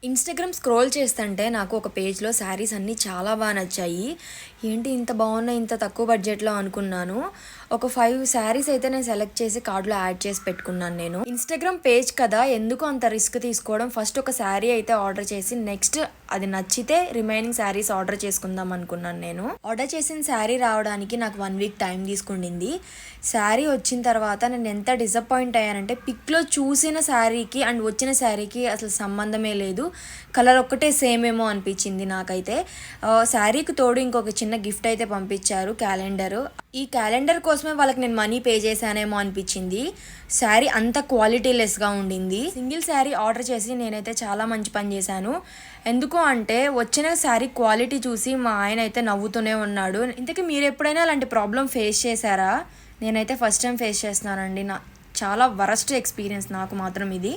Instagram scroll చేస్తుంటే నాకు ఒక పేజ్‌లో శారీస్ అన్నీ చాలా నచ్చాయి. ఏంటి ఇంత బావున్నాయి, ఇంత తక్కువ బడ్జెట్‌లో అనుకున్నాను. ఒక 5 శారీస్ అయితే నేను సెలెక్ట్ చేసి కార్ట్‌లో యాడ్ చేసి పెట్టుకున్నాను నేను. ఇన్‌స్టాగ్రామ్ పేజ్ కదా! ఎందుకు అంత రిస్క్ తీసుకోవడం. ఫస్ట్ ఒక శారీ అయితే ఆర్డర్ చేసి నెక్స్ట్ అది నచ్చితే రిమైనింగ్ శారీస్ ఆర్డర్ చేసుకుందాం అనుకున్నాను నేను. ఆర్డర్ చేసిన శారీ రావడానికి నాకు 1 వీక్ టైం తీసుకుండింది. శారీ వచ్చిన తర్వాత నేను ఎంత డిసప్పాయింట్ అయ్యానంటే పిక్‌లో చూసిన శారీకి అండ్ వచ్చిన శారీకి అసలు సంబంధమే లేదు. కలర్ ఒక్కటే సేమ్ ఏమో అనిపించింది నాకైతే. శారీకి తోడు ఇంకొక చిన్న గిఫ్ట్ అయితే పంపించారు, క్యాలెండరు. ఈ క్యాలెండర్ కోసమే వాళ్ళకి నేను మనీ పే చేశానేమో అనిపించింది. శారీ అంత క్వాలిటీ లెస్‌గా ఉండింది. సింగిల్ శారీ ఆర్డర్ చేసి నేనైతే చాలా మంచి పని చేశాను. ఎందుకు అంటే వచ్చిన శారీ క్వాలిటీ చూసి మా ఆయన అయితే నవ్వుతూనే ఉన్నాడు. ఇంతకీ మీరెప్పుడైనా అలాంటి ప్రాబ్లమ్ ఫేస్ చేశారా? నేనైతే ఫస్ట్ టైం ఫేస్ చేస్తున్నానండి. చాలా వరస్ట్ ఎక్స్‌పీరియన్స్ నాకు మాత్రం ఇది.